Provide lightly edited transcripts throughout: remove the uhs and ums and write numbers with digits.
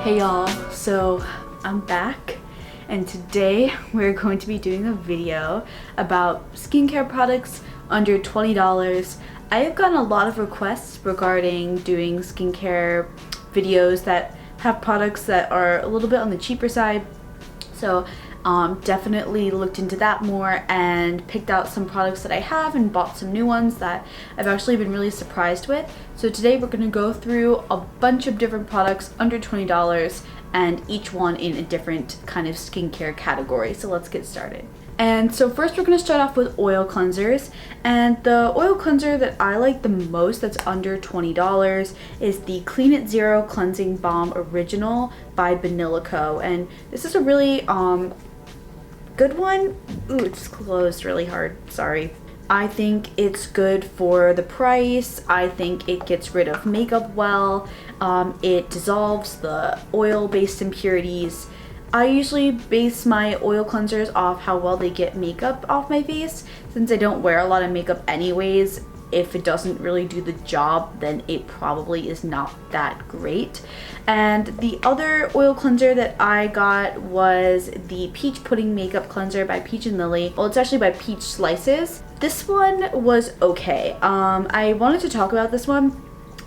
Hey y'all, so I'm back and today we're going to be doing a video about skincare products under $20. I have gotten a lot of requests regarding doing skincare videos that have products that are a little bit on the cheaper side, so definitely looked into that more and picked out some products that I have and bought some new ones that I've actually been really surprised with. So today we're going to go through a bunch of different products under $20 and each one in a different kind of skincare category. So let's get started. And so first we're going to start off with oil cleansers, and the oil cleanser that I like the most that's under $20 is the Clean It Zero Cleansing Balm Original by Vanilla Co. And this is a really good one. Ooh, it's closed really hard, sorry. I think it's good for the price. I think it gets rid of makeup well. It dissolves the oil-based impurities. I usually base my oil cleansers off how well they get makeup off my face. Since I don't wear a lot of makeup anyways, if it doesn't really do the job, then it probably is not that great. And the other oil cleanser that I got was the Peach Pudding Makeup Cleanser by Peach and Lily. Well, it's actually by Peach Slices. This one was okay. I wanted to talk about this one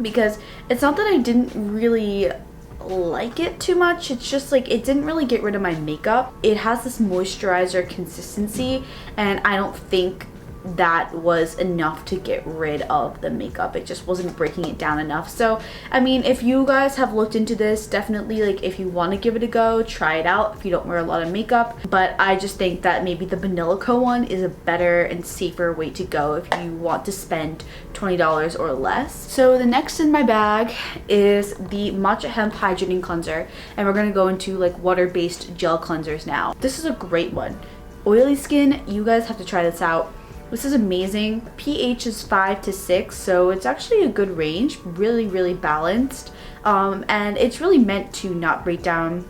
because it's not that I didn't really like it too much, it's just like it didn't really get rid of my makeup. It has this moisturizer consistency and I don't think that was enough to get rid of the makeup. It just wasn't breaking it down enough. So I mean, if you guys have looked into this, definitely, like, if you want to give it a go, try it out if you don't wear a lot of makeup. But I just think that maybe the Vanilla Co one is a better and safer way to go if you want to spend $20 or less. So the next in my bag is the Matcha Hemp Hydrating Cleanser, and we're going to go into like water-based gel cleansers now. This is a great one. Oily skin, you guys have to try this out. This is amazing. pH is 5 to 6, so it's actually a good range. Really balanced. And it's really meant to not break down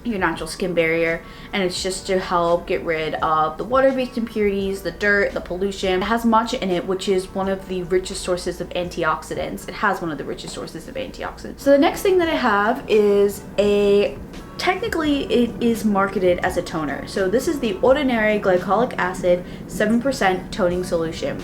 your natural skin barrier, and it's just to help get rid of the water-based impurities, the dirt, the pollution. It has matcha in it, which is one of the richest sources of antioxidants. It has one of the richest sources of antioxidants. So the next thing that I have is technically it is marketed as a toner. So this is the Ordinary Glycolic Acid 7% Toning Solution.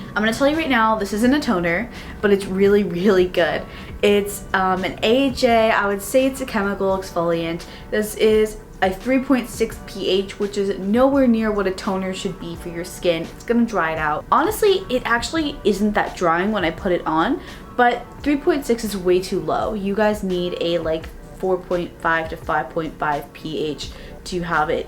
I'm gonna tell you right now, this isn't a toner, but it's really good. It's an AHA, I would say it's a chemical exfoliant. This is a 3.6 pH, which is nowhere near what a toner should be for your skin. It's gonna dry it out. Honestly, it actually isn't that drying when I put it on, but 3.6 is way too low. You guys need a like 4.5 to 5.5 pH to have it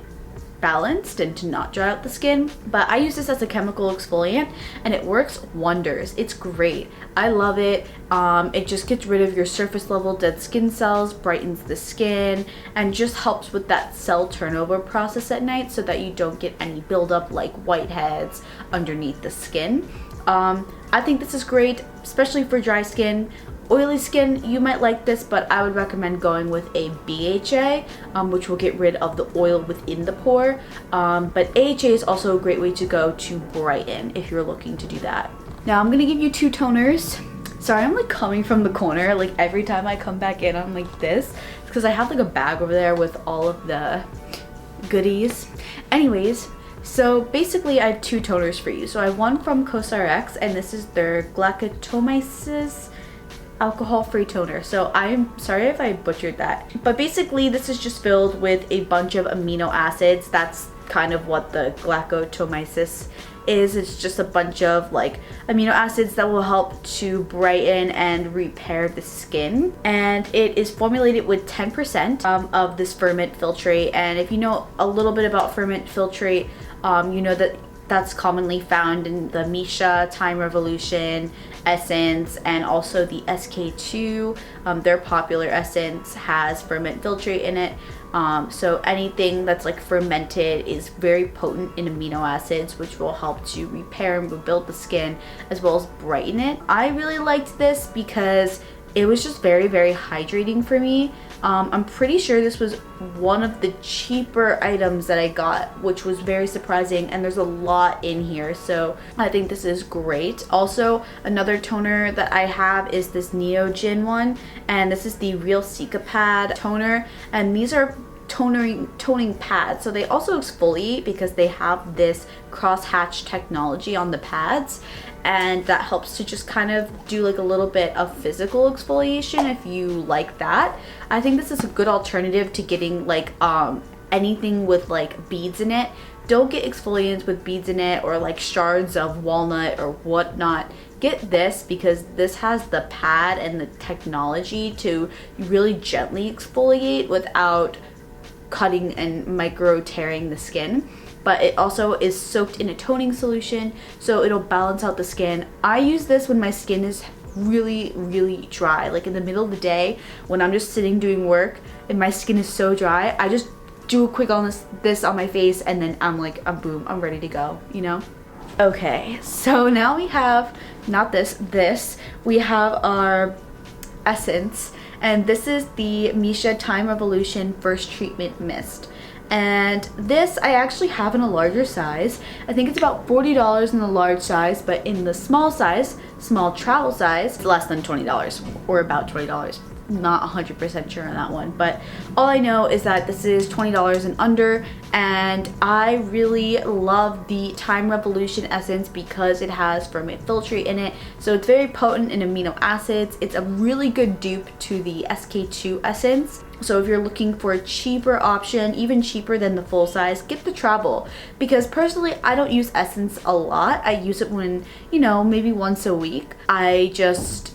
balanced and to not dry out the skin. But I use this as a chemical exfoliant and it works wonders. It's great. I love it. It just gets rid of your surface level dead skin cells, brightens the skin, and just helps with that cell turnover process at night so that you don't get any buildup like whiteheads underneath the skin. I think this is great, especially for dry skin. Oily skin, you might like this, but I would recommend going with a BHA, which will get rid of the oil within the pore. But AHA is also a great way to go to brighten if you're looking to do that. Now I'm gonna give you two toners. Sorry, I'm like coming from the corner. Like every time I come back in, I'm like this. It's because I have like a bag over there with all of the goodies. Anyways, so basically I have two toners for you. So I have one from CosRX, and this is their Glucosamine alcohol-free toner. So I'm sorry if I butchered that, but basically this is just filled with a bunch of amino acids. That's kind of what the glucosamine is. It's just a bunch of like amino acids that will help to brighten and repair the skin, and it is formulated with 10% of this ferment filtrate. And if you know a little bit about ferment filtrate, you know that that's commonly found in the Misha, Time Revolution, Essence, and also the SK2. Their popular essence has ferment filtrate in it. So anything that's like fermented is very potent in amino acids, which will help to repair and rebuild the skin as well as brighten it. I really liked this because it was just very hydrating for me. I'm pretty sure this was one of the cheaper items that I got, which was very surprising, and there's a lot in here, so I think this is great. Also, another toner that I have is this Neogen one, and this is the Real Cica toner, and these are toning pads, so they also exfoliate because they have this cross-hatch technology on the pads, and that helps to just kind of do like a little bit of physical exfoliation if you like that. I think this is a good alternative to getting like anything with like beads in it. Don't get exfoliants with beads in it or like shards of walnut or whatnot. Get this because this has the pad and the technology to really gently exfoliate without cutting and micro tearing the skin, but it also is soaked in a toning solution, so it'll balance out the skin. I use this when my skin is really dry, like in the middle of the day when I'm just sitting doing work and my skin is so dry. I just do a quick on this on my face, and then I'm like, boom, I'm ready to go, you know? Okay, so now we have not this we have our essence, and this is the Misha Time Revolution First Treatment Mist. And this I actually have in a larger size. I think it's about $40 in the large size, but in the small size, small travel size, it's less than $20 or about $20. Not 100% sure on that one, but all I know is that this is $20 and under, and I really love the Time Revolution essence because it has ferment filtrate in it, so it's very potent in amino acids. It's a really good dupe to the SK2 essence. So if you're looking for a cheaper option, even cheaper than the full size, get the travel, because personally I don't use essence a lot. I use it when, you know, maybe once a week. I just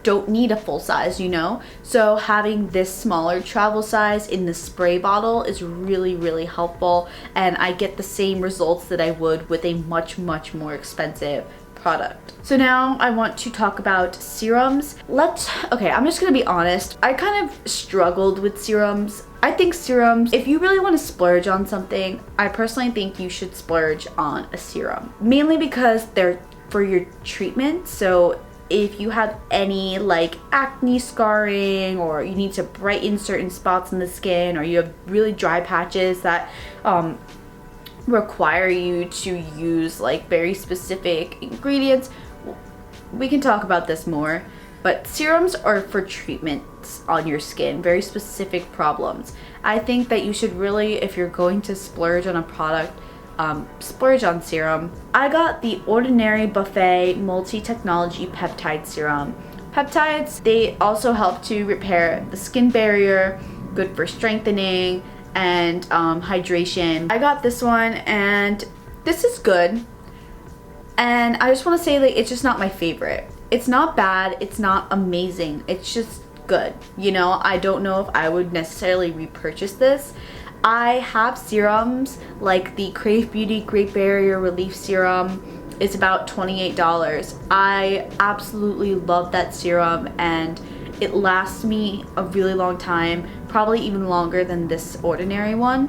don't need a full size, you know? So having this smaller travel size in the spray bottle is really helpful, and I get the same results that I would with a much more expensive product. So now I want to talk about serums. Okay, I'm just gonna be honest. I kind of struggled with serums. I think serums, if you really want to splurge on something, I personally think you should splurge on a serum. Mainly because they're for your treatment. So if you have any like acne scarring, or you need to brighten certain spots in the skin, or you have really dry patches that require you to use like very specific ingredients, we can talk about this more, but serums are for treatments on your skin, very specific problems. I think that you should really, if you're going to splurge on a product, splurge on serum. I got the Ordinary Buffet Multi-Technology Peptide Serum. Peptides, they also help to repair the skin barrier, good for strengthening and hydration. I got this one, and this is good, and I just want to say that it's just not my favorite. It's not bad, it's not amazing, it's just good, you know? I don't know if I would necessarily repurchase this. I have serums like the Crave Beauty Great Barrier Relief Serum. It's about $28. I absolutely love that serum, and it lasts me a really long time, probably even longer than this ordinary one,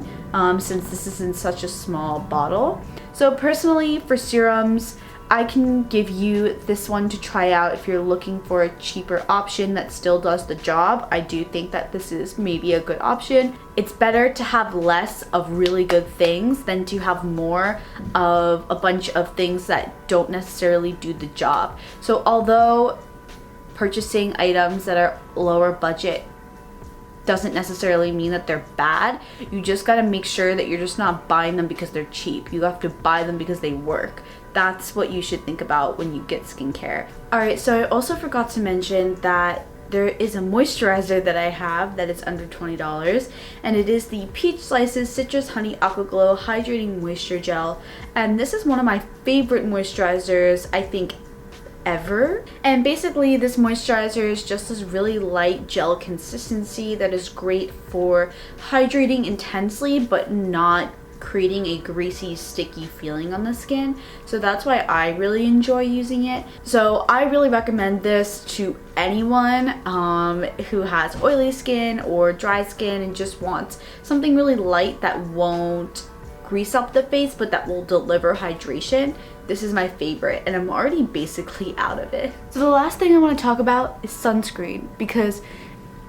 since this is in such a small bottle. So personally, for serums, I can give you this one to try out if you're looking for a cheaper option that still does the job. I do think that this is maybe a good option. It's better to have less of really good things than to have more of a bunch of things that don't necessarily do the job. So although purchasing items that are lower budget doesn't necessarily mean that they're bad, you just gotta make sure that you're just not buying them because they're cheap. You have to buy them because they work. That's what you should think about when you get skincare. Alright, so I also forgot to mention that there is a moisturizer that I have that is under $20, and it is the Peach Slices Citrus Honey Aqua Glow Hydrating Moisture Gel, and this is one of my favorite moisturizers, I think, ever. And basically this moisturizer is just this really light gel consistency that is great for hydrating intensely but not creating a greasy, sticky feeling on the skin. So that's why I really enjoy using it. So I really recommend this to anyone who has oily skin or dry skin and just wants something really light that won't grease up the face but that will deliver hydration. This is my favorite, and I'm already basically out of it. So the last thing I want to talk about is sunscreen, because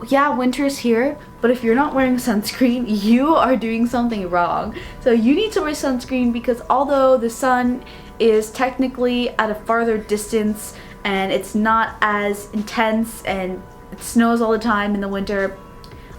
yeah, winter's here, but if you're not wearing sunscreen, you are doing something wrong. So you need to wear sunscreen because although the sun is technically at a farther distance and it's not as intense and it snows all the time in the winter,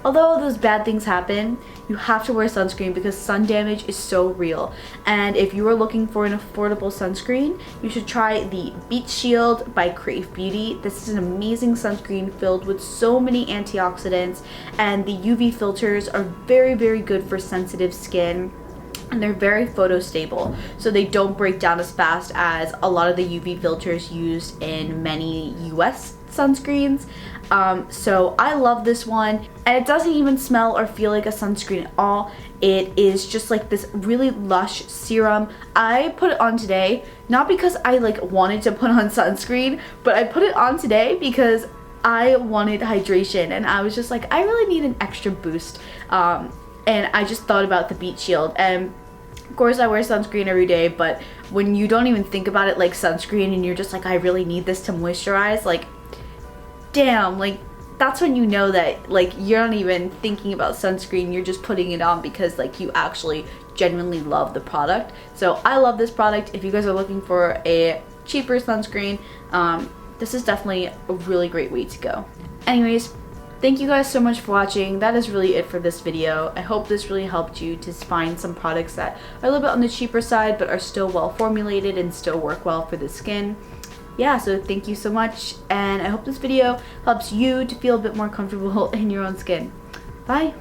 although those bad things happen, you have to wear sunscreen because sun damage is so real. And if you are looking for an affordable sunscreen, you should try the Beach Shield by Crave Beauty. This is an amazing sunscreen filled with so many antioxidants, and the UV filters are very, very good for sensitive skin. And they're very photostable, so they don't break down as fast as a lot of the UV filters used in many US sunscreens. So I love this one, and it doesn't even smell or feel like a sunscreen at all. It is just like this really lush serum. I put it on today, not because I like wanted to put on sunscreen, but I put it on today because I wanted hydration, and I was just like, I really need an extra boost. And I just thought about the Beach Shield, and of course I wear sunscreen every day, but when you don't even think about it like sunscreen and you're just like, I really need this to moisturize, like, damn, like, that's when you know that like you're not even thinking about sunscreen, you're just putting it on because like you actually genuinely love the product. So I love this product. If you guys are looking for a cheaper sunscreen, this is definitely a really great way to go. Anyways, thank you guys so much for watching. That is really it for this video. I hope this really helped you to find some products that are a little bit on the cheaper side but are still well formulated and still work well for the skin. Yeah, so thank you so much, and I hope this video helps you to feel a bit more comfortable in your own skin. Bye!